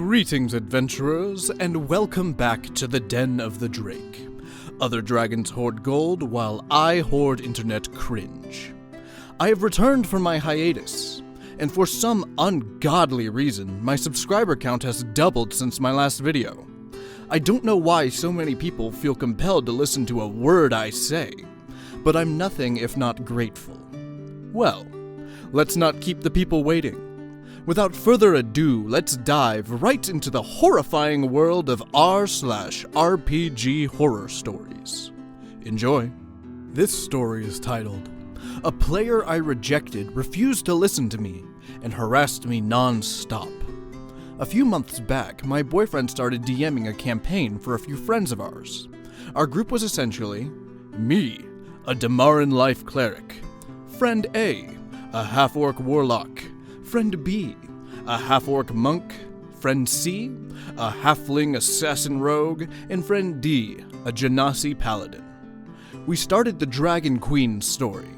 Greetings, adventurers, and welcome back to the Den of the Drake. Other dragons hoard gold, while I hoard internet cringe. I have returned from my hiatus, and for some ungodly reason, my subscriber count has doubled since my last video. I don't know why so many people feel compelled to listen to a word I say, but I'm nothing if not grateful. Well, let's not keep the people waiting. Without further ado, let's dive right into the horrifying world of r/RPG-Horror-Stories. Enjoy. This story is titled, "A Player I Rejected Refused to Listen to Me and Harassed Me Non-Stop." A few months back, my boyfriend started DMing a campaign for a few friends of ours. Our group was essentially me, a Damaran Life Cleric, Friend A, a half-orc warlock, Friend B, a half-orc monk, Friend C, a halfling assassin rogue, and Friend D, a Genasi paladin. We started the Dragon Queen story,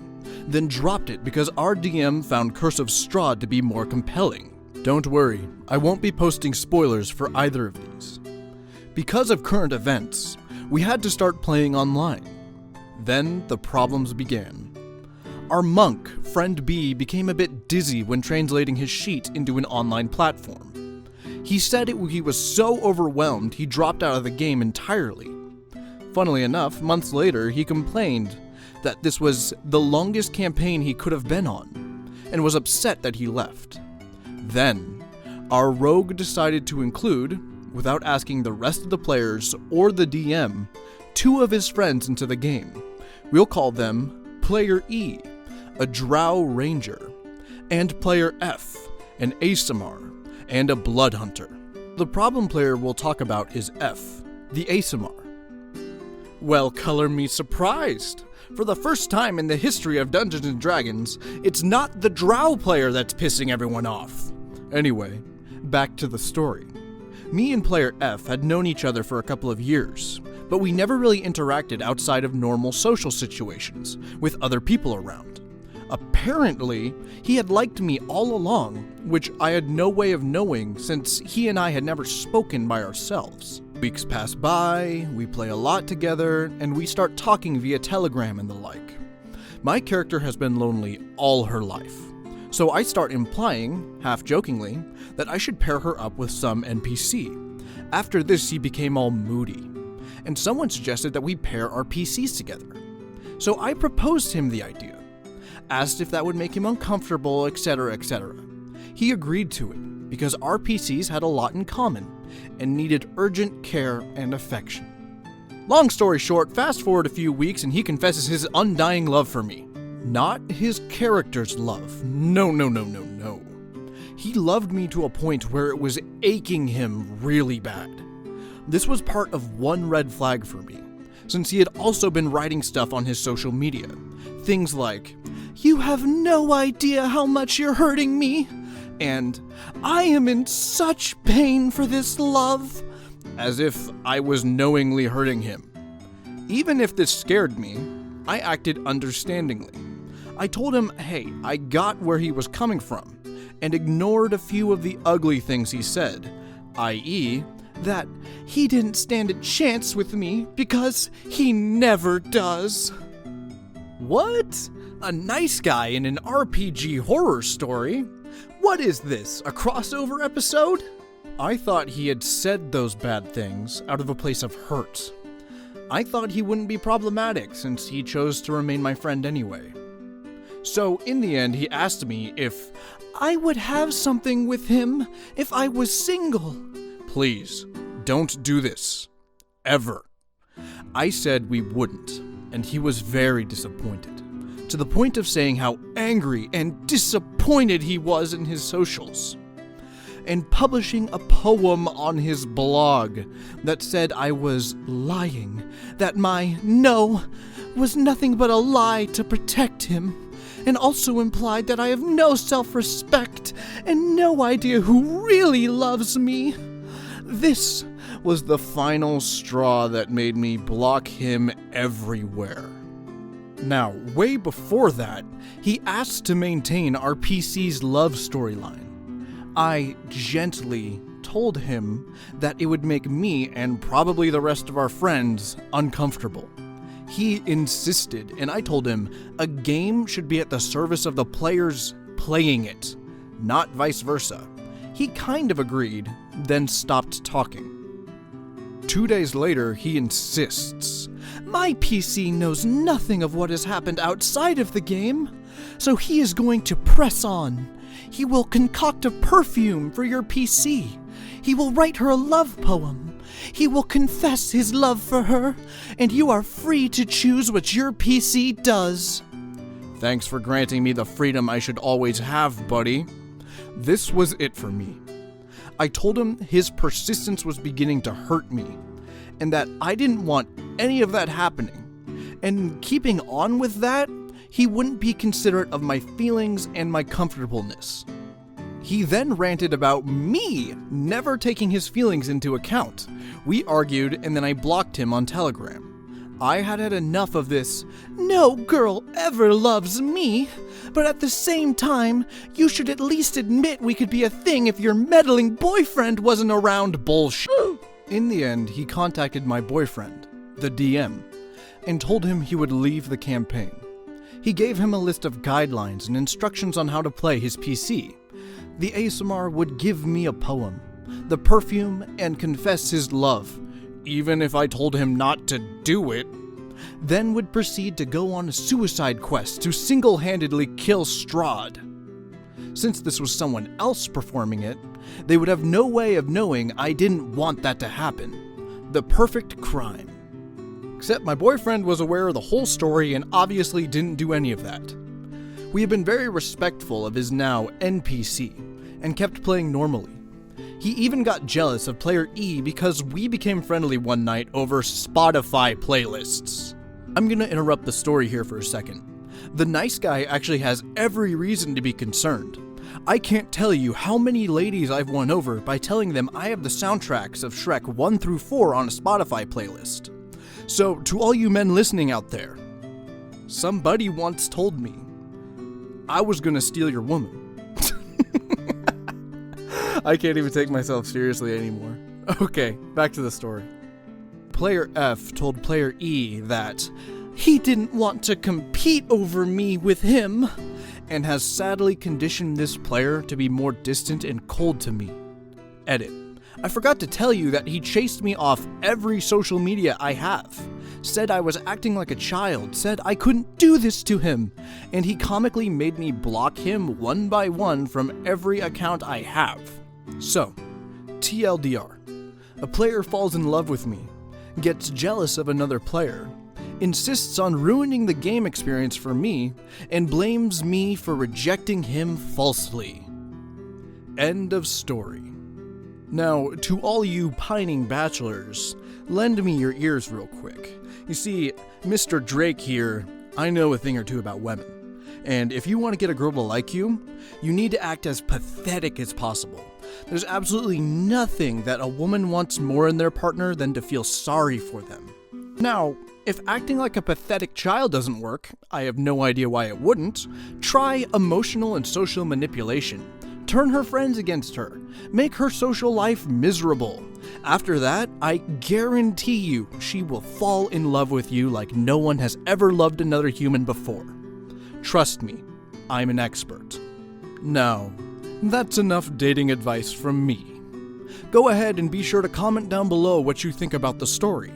then dropped it because our DM found Curse of Strahd to be more compelling. Don't worry, I won't be posting spoilers for either of these. Because of current events, we had to start playing online. Then the problems began. Our monk, Friend B, became a bit dizzy when translating his sheet into an online platform. He said he was so overwhelmed he dropped out of the game entirely. Funnily enough, months later, he complained that this was the longest campaign he could have been on, and was upset that he left. Then, our rogue decided to include, without asking the rest of the players or the DM, two of his friends into the game. We'll call them Player E, a Drow Ranger, and Player F, an Aasimar, and a Blood Hunter. The problem player we'll talk about is F, the Aasimar. Well, color me surprised. For the first time in the history of Dungeons & Dragons, it's not the Drow player that's pissing everyone off. Anyway, back to the story. Me and Player F had known each other for a couple of years, but we never really interacted outside of normal social situations, with other people around. Apparently, he had liked me all along, which I had no way of knowing since he and I had never spoken by ourselves. Weeks pass by, we play a lot together, and we start talking via Telegram and the like. My character has been lonely all her life, so I start implying, half-jokingly, that I should pair her up with some NPC. After this, he became all moody, and someone suggested that we pair our PCs together. So I proposed him the idea, asked if that would make him uncomfortable, etc., etc. He agreed to it, because our PCs had a lot in common, and needed urgent care and affection. Long story short, fast forward a few weeks and he confesses his undying love for me. Not his character's love. No. He loved me to a point where it was aching him really bad. This was part of one red flag for me, since he had also been writing stuff on his social media. Things like, "You have no idea how much you're hurting me," and "I am in such pain for this love," as if I was knowingly hurting him. Even if this scared me, I acted understandingly. I told him, hey, I got where he was coming from, and ignored a few of the ugly things he said, i.e., that he didn't stand a chance with me because he never does. What? A nice guy in an RPG horror story? What is this, a crossover episode? I thought he had said those bad things out of a place of hurt. I thought he wouldn't be problematic since he chose to remain my friend anyway. So in the end, he asked me if I would have something with him if I was single. Please, don't do this. Ever. I said we wouldn't, and he was very disappointed, to the point of saying how angry and disappointed he was in his socials, and publishing a poem on his blog that said I was lying, that my no was nothing but a lie to protect him, and also implied that I have no self-respect and no idea who really loves me. This was the final straw that made me block him everywhere. Now, way before that, he asked to maintain our PC's love storyline. I gently told him that it would make me, and probably the rest of our friends, uncomfortable. He insisted, and I told him a game should be at the service of the players playing it, not vice versa. He kind of agreed, then stopped talking. 2 days later, he insists, "My PC knows nothing of what has happened outside of the game, so he is going to press on. He will concoct a perfume for your PC. He will write her a love poem. He will confess his love for her, and you are free to choose what your PC does." Thanks for granting me the freedom I should always have, buddy. This was it for me. I told him his persistence was beginning to hurt me, and that I didn't want any of that happening. And keeping on with that, he wouldn't be considerate of my feelings and my comfortableness. He then ranted about me never taking his feelings into account. We argued, and then I blocked him on Telegram. I had had enough of this "no girl ever loves me, but at the same time, you should at least admit we could be a thing if your meddling boyfriend wasn't around" bullshit. In the end, he contacted my boyfriend, the DM, and told him he would leave the campaign. He gave him a list of guidelines and instructions on how to play his PC. The ASMR would give me a poem, the perfume, and confess his love, even if I told him not to do it, then would proceed to go on a suicide quest to single-handedly kill Strahd. Since this was someone else performing it, they would have no way of knowing I didn't want that to happen. The perfect crime. Except my boyfriend was aware of the whole story and obviously didn't do any of that. We have been very respectful of his now NPC, and kept playing normally. He even got jealous of player E because we became friendly one night over Spotify playlists. I'm gonna interrupt the story here for a second. The nice guy actually has every reason to be concerned. I can't tell you how many ladies I've won over by telling them I have the soundtracks of Shrek 1 through 4 on a Spotify playlist. So, to all you men listening out there, somebody once told me I was gonna steal your woman. I can't even take myself seriously anymore. Okay, back to the story. Player F told player E that he didn't want to compete over me with him, and has sadly conditioned this player to be more distant and cold to me. Edit. I forgot to tell you that he chased me off every social media I have, said I was acting like a child, said I couldn't do this to him, and he comically made me block him one by one from every account I have. So, TLDR, a player falls in love with me, gets jealous of another player, insists on ruining the game experience for me, and blames me for rejecting him falsely. End of story. Now, to all you pining bachelors, lend me your ears real quick. You see, Mr. Drake here, I know a thing or two about women. And if you want to get a girl to like you, you need to act as pathetic as possible. There's absolutely nothing that a woman wants more in their partner than to feel sorry for them. Now, if acting like a pathetic child doesn't work, I have no idea why it wouldn't, try emotional and social manipulation. Turn her friends against her. Make her social life miserable. After that, I guarantee you she will fall in love with you like no one has ever loved another human before. Trust me, I'm an expert. Now, that's enough dating advice from me. Go ahead and be sure to comment down below what you think about the story.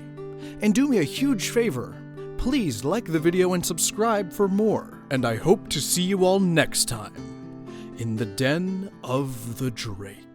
And do me a huge favor, please like the video and subscribe for more. And I hope to see you all next time in the Den of the Drake.